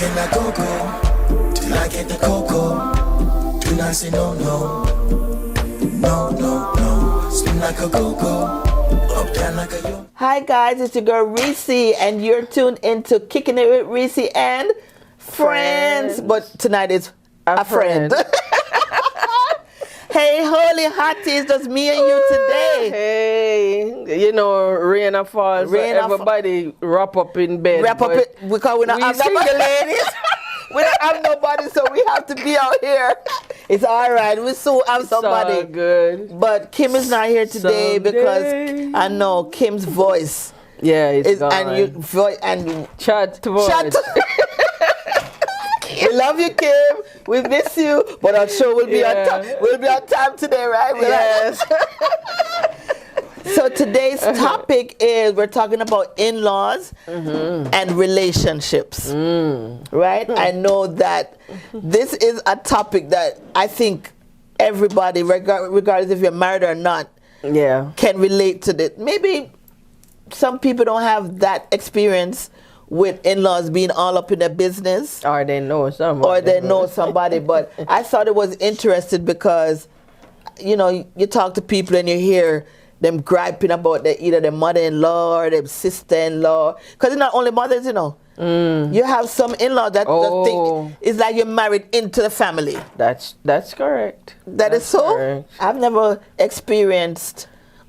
can I go till I get the cocoa? Do not say no, no, no, no, no. Spin like a go-go, up down like a yo. Hi guys, it's your girl Reecy, and you're tuned into Kicking It with Reecy and Friends. But tonight is a friend. Hey, holy hotties, just me and you today. Hey, you know, rain a falls, so everybody wrap up in bed. Wrap up it because we don't have nobody. Ladies. We don't have nobody, so we have to be out here. It's all right. We still have somebody. So good. But Kim is not here today because I know Kim's voice. Yeah, it's gone. And you voice and chat to voice. We love you, Kim. We miss you, but I'm sure we'll be on time. We'll be on time today, right? Yes. So today's topic is we're talking about in-laws and relationships, right? I know that this is a topic that I think everybody, regardless if you're married or not, can relate to this. Maybe some people don't have that experience with in-laws being all up in their business. Or they know somebody. But I thought it was interesting because, you know, you talk to people and you hear them griping about either their mother-in-law or their sister-in-law. Because it's not only mothers, you know. You have some in-law that think it's like you're married into the family. That's correct. That's is so? Correct. I've never experienced...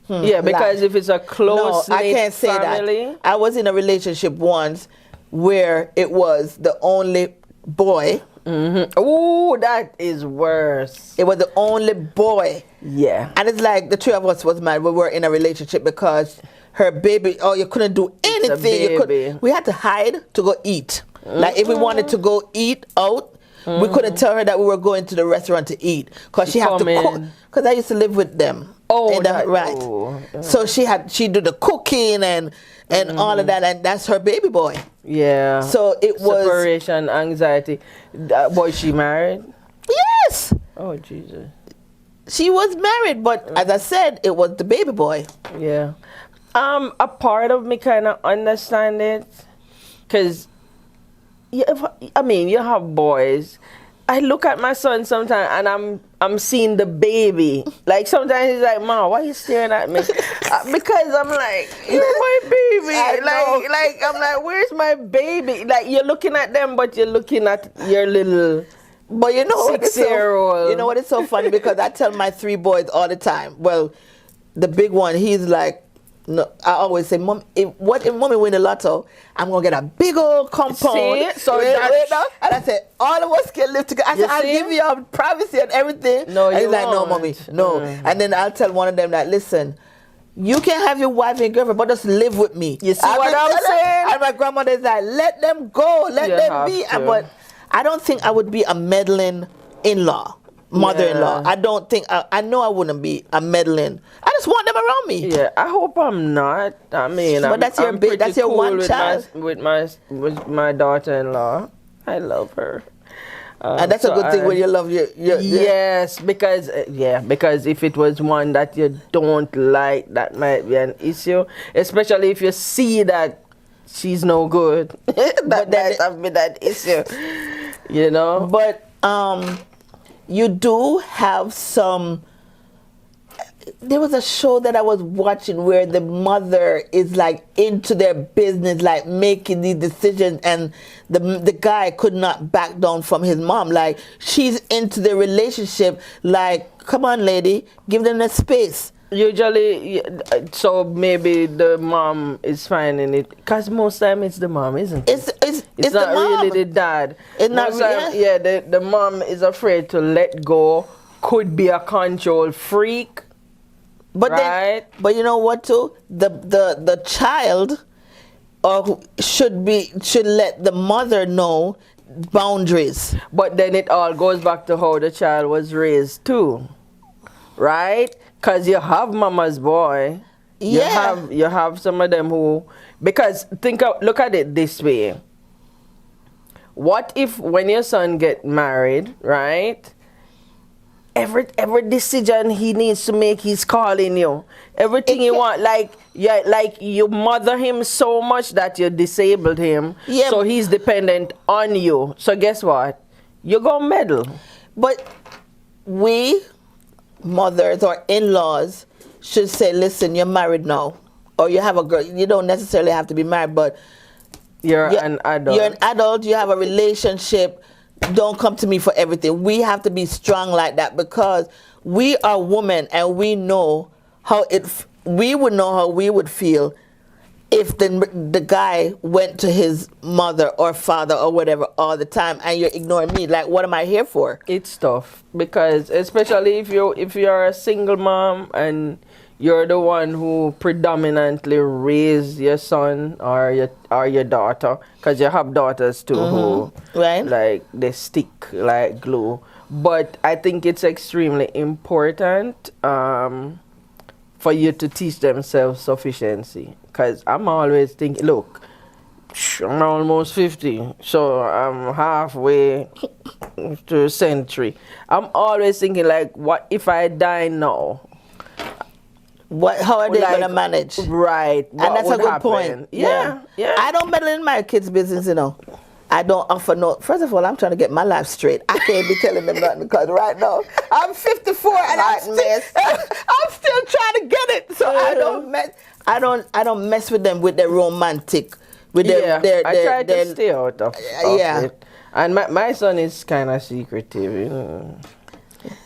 Yeah, because if it's a close I can't say family. That. I was in a relationship once where it was the only boy. Oh, that is worse. It was the only boy. Yeah. And it's like the three of us was married. We were in a relationship because her baby, you couldn't do anything. We had to hide to go eat. Like if we wanted to go eat out, we couldn't tell her that we were going to the restaurant to eat because she had to cook. Because I used to live with them. So she do the cooking and all of that, and that's her baby boy. Yeah. So it was separation anxiety. Was she married? Yes. Oh Jesus. She was married, but as I said, it was the baby boy. Yeah. A part of me kind of understand it, cause you have boys. I look at my son sometimes and I'm seeing the baby. Like sometimes he's like, "Mom, why are you staring at me?" Because I'm like, "You're my baby." Like I'm like, "Where's my baby?" Like you're looking at them, but you're looking at your little. But you know 6-year-old. You know what? It's so funny because I tell my three boys all the time. Well, the big one, he's like, no. I always say, "Mom, if Mommy win the lotto, I'm gonna get a big old compound." See? So and I said, all of us can live together. I said, I'll give you your privacy and everything. No, and he's you like, "No, won't. Mommy, no." And then I'll tell one of them that, "Listen, you can have your wife and girlfriend, but just live with me." You see what I'm saying? And my grandmother's like, "Let them go, let them be." But I don't think I would be a meddling in-law, mother-in-law. I don't think, I know I wouldn't be a meddling. I just want them around me. Yeah, I hope I'm not. I mean, but that's your cool one child. With my daughter-in-law. I love her. And that's a good thing when you love your yes, because if it was one that you don't like, that might be an issue, especially if you see that she's no good. that might have been that issue, you know. But you do have some. There was a show that I was watching where the mother is like into their business, like making these decisions, and the guy could not back down from his mom. Like she's into the relationship. Like, come on, lady, give them the space. Usually, so maybe the mom is finding it, because most time it's the mom, isn't it? It's not really the dad. It's not really. The mom is afraid to let go. Could be a control freak. But right? But you know what too? The child should let the mother know boundaries. But then it all goes back to how the child was raised too, right? Because you have mama's boy. Yeah. You have some of them who, because look at it this way. What if when your son get married, right? every decision he needs to make, he's calling you. Everything you want, like you mother him so much that you disabled him. Yeah. So he's dependent on you. So guess what? You're gonna meddle. But we, mothers or in-laws, should say, listen, you're married now. Or you have a girl. You don't necessarily have to be married, but You're an adult. You're an adult. You have a relationship. Don't come to me for everything. We have to be strong like that because we are women and we know how we would know how we would feel if the guy went to his mother or father or whatever all the time and you're ignoring me. Like, what am I here for? It's tough because especially if you're a single mom and you're the one who predominantly raised your son or your daughter, because you have daughters too who Right. like they stick like glue. But I think it's extremely important for you to teach them self-sufficiency. Because I'm always thinking, look, I'm almost 50, so I'm halfway to a century. I'm always thinking, like, what if I die now? How are they Like, going to manage? Right. And that's a good point. Yeah. I don't meddle in my kids' business, you know. I don't offer no. First of all, I'm trying to get my life straight. I can't be telling them nothing because right now I'm 54 and I'm still trying to get it. So I don't mess with them with their romantic, with their. I try to stay out of yeah. it. And my son is kind of secretive. You know.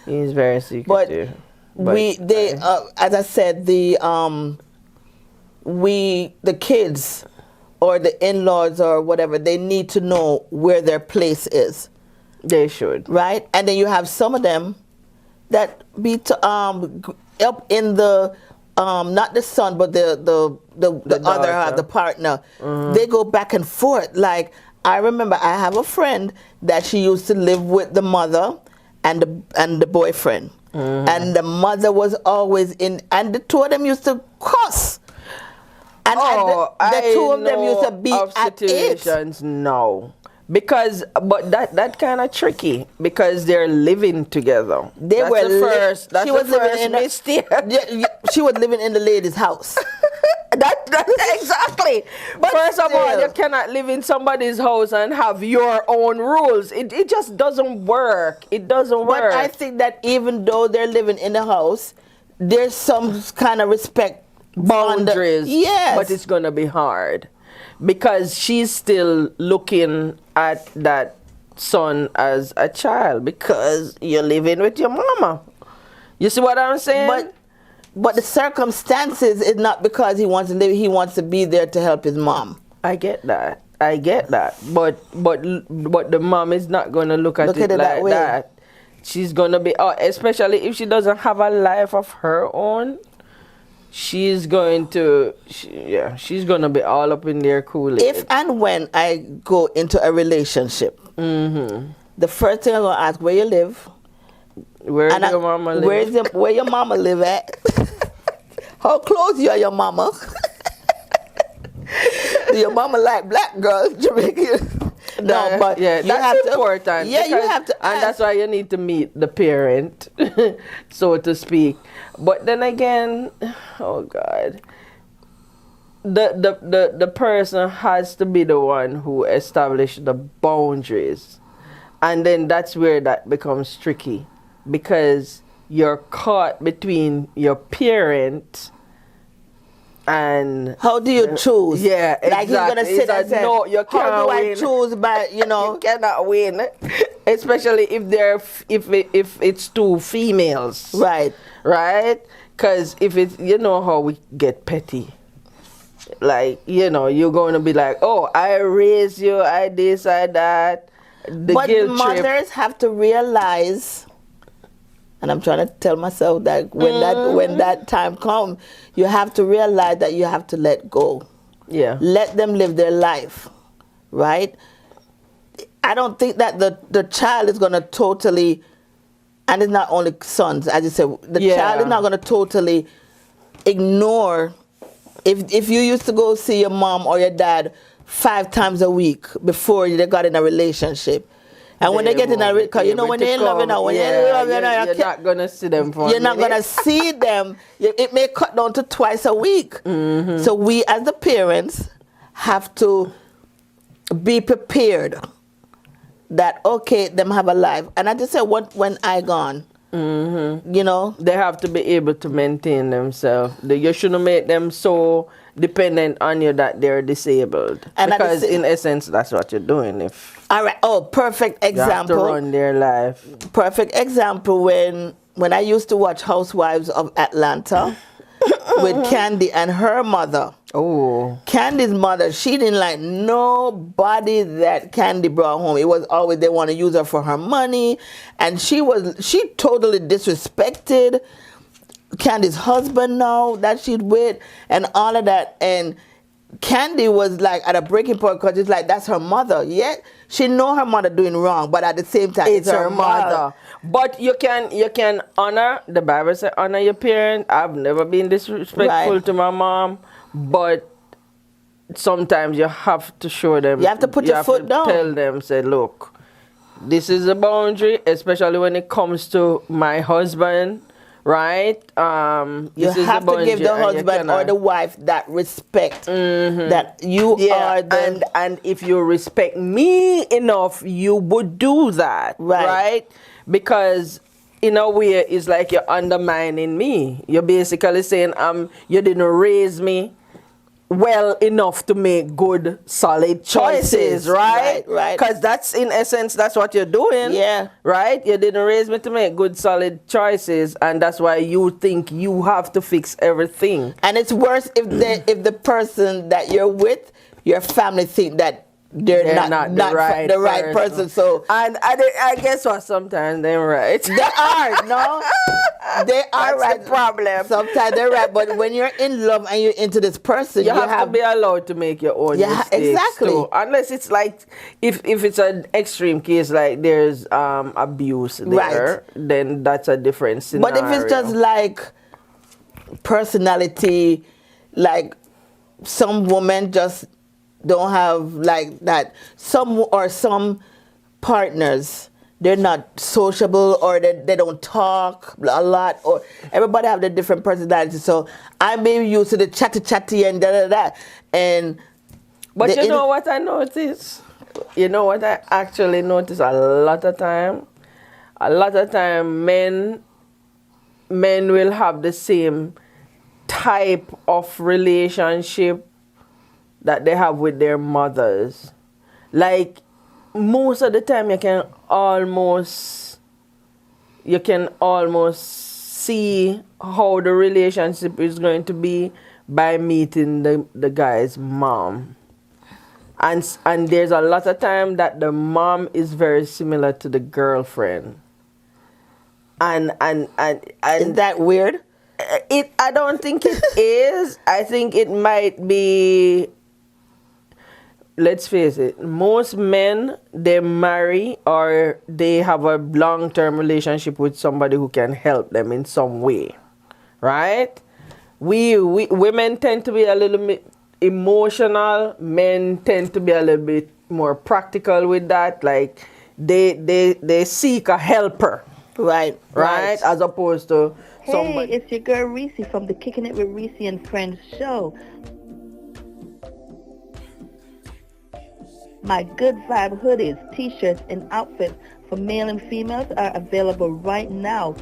He's very secretive. As I said, the kids or the in-laws or whatever, they need to know where their place is. They should. Right? And then you have some of them that be up in the not the son but the other half, the partner. They go back and forth. Like, I remember I have a friend that she used to live with the mother and the boyfriend. And the mother was always in, and the two of them used to cuss. And the two of them used to be at it. No. Because, but that kind of tricky because they're living together. That's the first mistake. She was living in the lady's house. Exactly. But first of all, you cannot live in somebody's house and have your own rules. It just doesn't work. It doesn't work. But I think that even though they're living in the house, there's some kind of respect. Boundaries. Yes. But it's going to be hard because she's still looking at that son as a child because you're living with your mama. You see what I'm saying? But the circumstances is not because he wants to live. He wants to be there to help his mom. I get that. But the mom is not going to look at it like that. She's going to be, especially if she doesn't have a life of her own. She's going to be all up in there cool. If and when I go into a relationship, the first thing I'm going to ask, where you live? Where your mama live? Where your mama live at? How close you are your mama? Do your mama like black girls, Jamaican? No, but yeah, that's important. Yeah, you have to ask. And that's why you need to meet the parent, so to speak. But then again, oh God, the person has to be the one who established the boundaries, and then that's where that becomes tricky, because you're caught between your parent and how do you choose? Yeah, exactly. Like he's gonna sit and say, no, you can't how do I win. choose? But you know, You cannot win, especially if it's two females, right? Because if it's, you know how we get petty, like, you know, you're going to be like, oh, I raised you, I this, I that. But mothers have to realize. And I'm trying to tell myself that when that time comes, you have to realize that you have to let go. Yeah. Let them live their life, right? I don't think that the child is going to totally, and it's not only sons, as you said, the child is not going to totally ignore. If you used to go see your mom or your dad 5 times a week before they got in a relationship, And when they get in a because you know when they're in love, you know, when they're in love, you know, you're not gonna see them for you're not gonna see them. It may cut down to twice a week. So we, as the parents, have to be prepared that okay, them have a life. And I just say, what when I gone, you know, they have to be able to maintain themselves. You shouldn't make them so dependent on you that they're disabled. And because in essence, that's what you're doing. If all right, perfect example. You have to run their life. Perfect example when I used to watch Housewives of Atlanta with Candy and her mother. Oh, Candy's mother, she didn't like nobody that Candy brought home. It was always they want to use her for her money, and she totally disrespected Candy's husband now that she's with and all of that. And Candy was like at a breaking point because it's like that's her mother. Yet she know her mother doing wrong, but at the same time it's her mother. But you can honor, the Bible says honor your parent. I've never been disrespectful to my mom, but sometimes you have to show them. You have to put your foot down. Tell them, say, look, this is a boundary, especially when it comes to my husband. Right? You have to give the husband or the wife that respect that you are the... And if you respect me enough, you would do that. Right? Because in a way, it's like you're undermining me. You're basically saying, you didn't raise me well enough to make good, solid choices, right? Because that's, in essence, that's what you're doing. Yeah. Right? You didn't raise me to make good, solid choices, and that's why you think you have to fix everything. And it's worse if the person that you're with, your family think that they're not the right person. So and I guess what, sometimes they're right. They are, no? They are right. The problem. Sometimes they're right, but when you're in love and you're into this person, you have to be allowed to make your own mistakes. Exactly. Too. Unless it's like, if it's an extreme case, like there's abuse there, then that's a different scenario. But if it's just like personality, like some women just don't have like that. Some partners, they're not sociable, or they don't talk a lot, or everybody have their different personalities. So I may be used to the chatty and da. But you know what I notice? You know what I actually notice a lot of time? A lot of time men will have the same type of relationship that they have with their mothers. Like, most of the time you can almost see how the relationship is going to be by meeting the guy's mom. And there's a lot of time that the mom is very similar to the girlfriend. And is that weird? I don't think it is. I think it might be. Let's face it, most men, they marry or they have a long-term relationship with somebody who can help them in some way, right? We women tend to be a little bit emotional. Men tend to be a little bit more practical with that. Like they seek a helper, right? As opposed to somebody. Hey, it's your girl Reecy from the Kickin' It with Reecy and Frenz show. My Good Vibe hoodies, t-shirts, and outfits for male and females are available right now.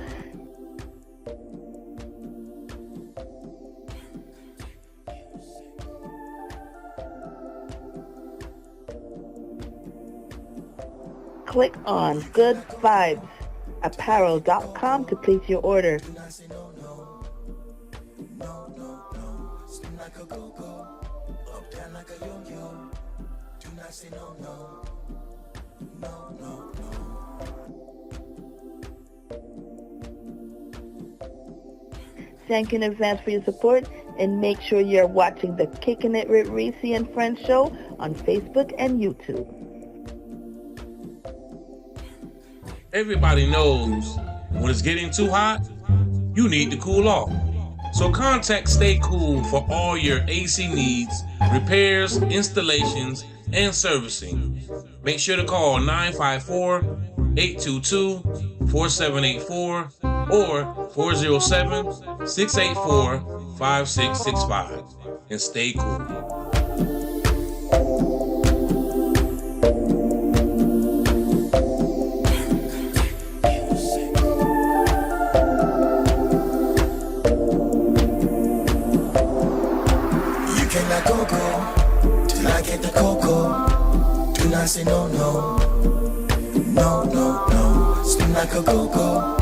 Click on goodvibesapparel.com to place your order. Thank you in advance for your support, and make sure you're watching the Kickin' It with Reecy and Frenz show on Facebook and YouTube. Everybody knows when it's getting too hot, you need to cool off. So contact Stay Cool for all your AC needs, repairs, installations, and servicing. make sure to call 954-822-4784 or 407-684-5665 and stay cool. You can let go, till I get the cocoa. Do not say no, no. No, no, no. Spin like a go-go.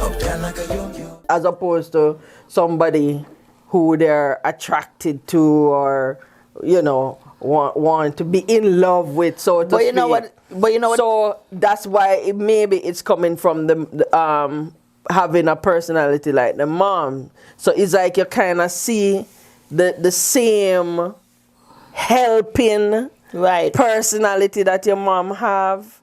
Up down like a yo-yo. As opposed to somebody who they're attracted to or, you know, want to be in love with, so to But you know speak. what? But you know what? So that's why maybe it's coming from the having a personality like the mom. So it's like you kind of see the same helping Right. personality that your mom have,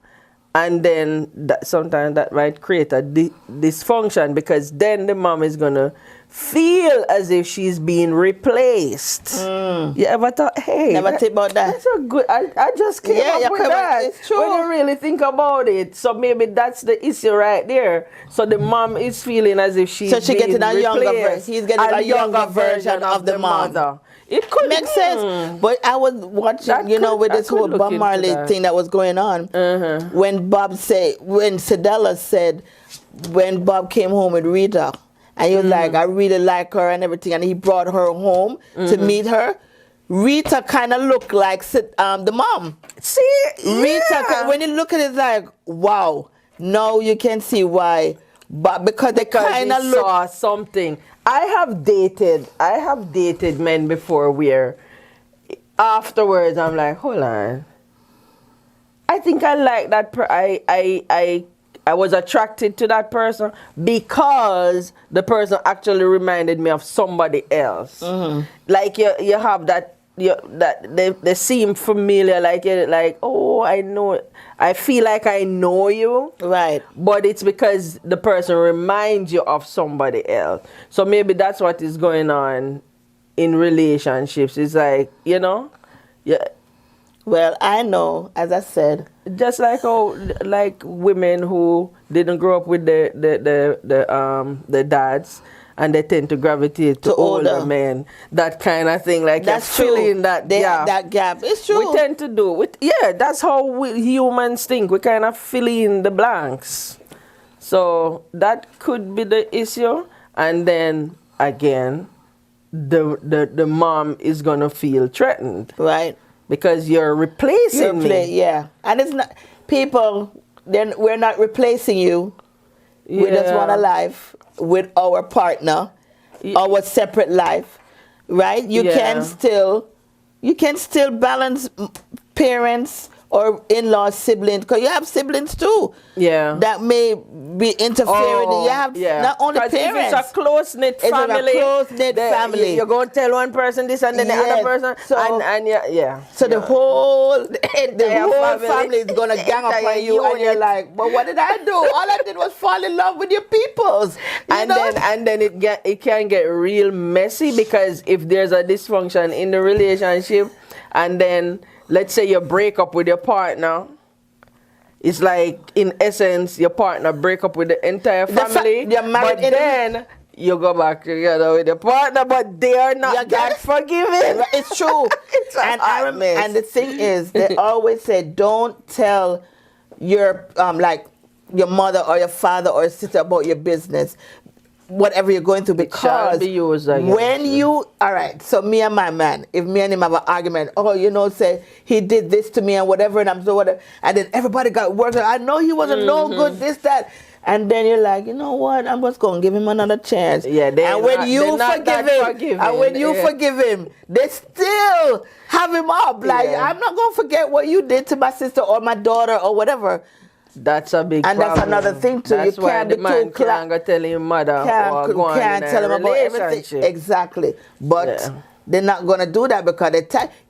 and then sometimes that might create a dysfunction, because then the mom is gonna feel as if she's being replaced. You ever thought, hey, Never think about that. that's a good, I just came Yeah, up you're with correct. that. It's true. When you really think about it. So maybe that's the issue right there. So the mom is feeling as if she's So she being getting a younger replaced. version. He's getting a younger version of the mom. mother. It could Makes sense. But I was watching, That you know, could- with I this could whole look Bob into Marley that. thing that was going on. When Sedella said, when Bob came home with Rita, and he was like, I really like her and everything, and he brought her home to meet her. Rita kind of looked like the mom. See, Rita, yeah. when you look at it, it's like, wow. Now you can see why. But because they kind of he look. saw something. I have dated men before where afterwards I'm like, hold on. I think I like that. I was attracted to that person because the person actually reminded me of somebody else. Like you have that. That they seem familiar, like oh, I know, I feel like I know you, Right. but it's because the person reminds you of somebody else. So maybe that's what is going on in relationships. It's like, you know, yeah, Well, I know, as I said, just like like women who didn't grow up with the dads, and they tend to gravitate to older older. men. That kind of thing, like that's you're true. filling that They gap. have that gap. It's true. We tend to do. That's how we humans think. We kind of fill in the blanks. So that could be the issue. And then again, the mom is gonna feel threatened Right. because you're replacing me. Yeah. And it's not people. Then we're not replacing you. We just Yeah. want a life with our partner, our separate life, right? You Yeah. can still balance parents or in-laws, siblings, because you have siblings too. Yeah. That may be interfering. You have not only 'Cause parents. if it's a close-knit It's a family. close-knit family. You're going to tell one person this and then the Yes. other person. So- and yeah. So the whole entire family is gonna gang up entire on you, and you're unit. like, "But what did I do? All I did was fall in love with your peoples." And then it can get real messy, because if there's a dysfunction in the relationship, and then let's say you break up with your partner, it's like in essence your partner break up with the entire family. you're married but in- then you go back together with your partner, but they are not You get that it? forgiving. It's true. It's a and hot mess. and the thing is, they always say, don't tell your like your mother or your father or sister about your business, whatever you're going through, because be used against when you all right. So me and my man, if me and him have an argument, say he did this to me and whatever, and I'm so whatever, and then everybody got worked. I know he wasn't no good, this that. And then you're like, you know what? I'm just gonna give him another chance. Yeah, and when you forgive him, forgiving. and when you forgive him, they still have him up. Like, Yeah. I'm not gonna forget what you did to my sister or my daughter or whatever. That's a big And problem. that's another thing too. That's you why can't the be man too cla- can't go tell his mother or go on can't in tell him a about everything. relationship. Exactly. But Yeah. they're not gonna do that because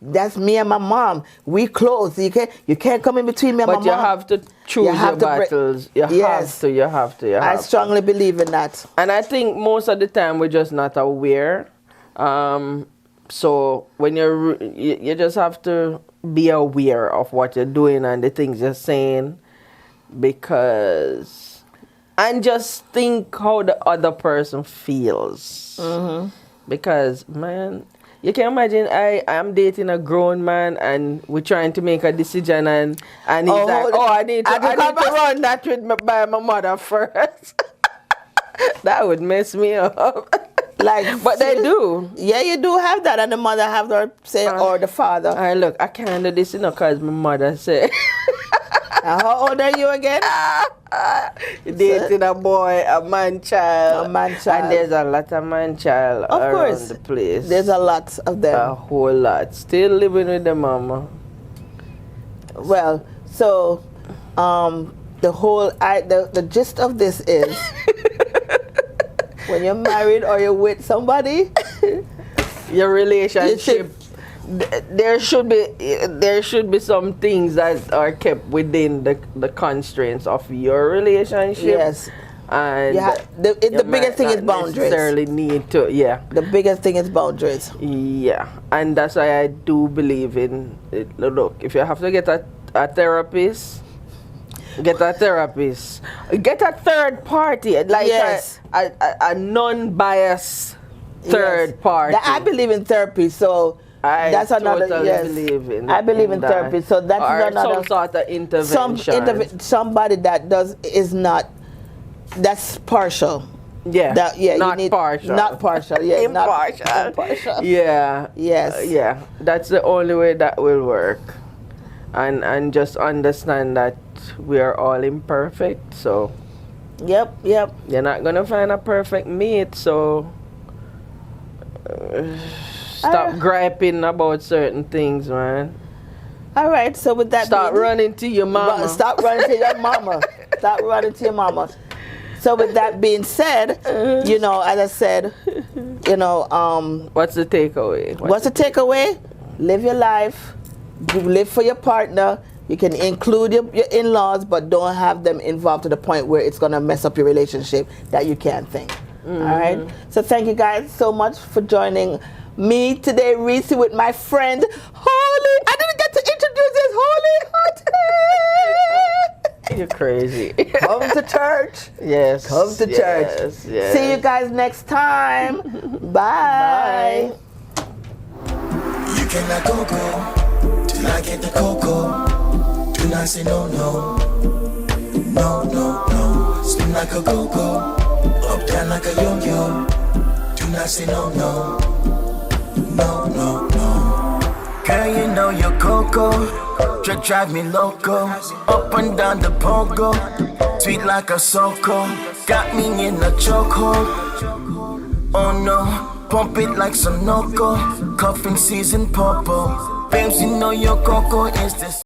that's me and my mom. We close. You can't come in between me and But my you mom. have to choose your battles. You Yes. have to. I strongly believe in that. And I think most of the time we're just not aware. So when you just have to be aware of what you're doing and the things you're saying, and just think how the other person feels. Because, man, you can imagine I'm dating a grown man and we're trying to make a decision and he's I need to run that by my mother first. That would mess me up. But they do. Yeah, you do have that, and the mother have her say, or the father. All right, look, I can't do this, because my mother said. How old are you again? Dating a boy, a man child. And there's a lot of man child around the place. There's a lot of them. A whole lot. Still living with the mama. Well, so the gist of this is when you're married or you're with somebody, your relationship, there should be some things that are kept within the constraints of your relationship. Yes. And the biggest thing is boundaries. Necessarily need to, yeah. The biggest thing is boundaries. Yeah, and that's why I do believe in it. Look, if you have to get a therapist, get a therapist. Get a third party, like a non-biased third party. I believe in therapy, so that's another. Believe in. I believe in therapy, so that's another. Some sort of intervention. Somebody that is not. That's partial. Yeah. Not partial. Not partial. Yeah. Impartial. Impartial. Yeah. Yes. Yeah. That's the only way that will work. And just understand that we are all imperfect. So. Yep. You're not gonna find a perfect mate. So. Stop griping about certain things, man. All right. So with that, stop running to your mama. Stop running to your mama. Stop running to your mama. So with that being said, as I said, what's the takeaway? What's the takeaway? Live your life. You live for your partner. You can include your in-laws, but don't have them involved to the point where it's going to mess up your relationship that you can't think. All right? So thank you guys so much for joining me today, Reecy, with my friend, Holy. I didn't get to introduce this, Holy Hottie. You're crazy. Come to church. Yes. Come to church. Yes. See you guys next time. Bye. You cannot go till I get the cocoa. Do not say no. Spin like a go-go, up down like a yo-yo. Do not say no. Girl, you know your cocoa, drive me loco. Up and down the pogo, sweet like a soco. Got me in a chokehold. Oh no, pump it like Sunoco. Cuffing season popo. Babes, you know your cocoa is this.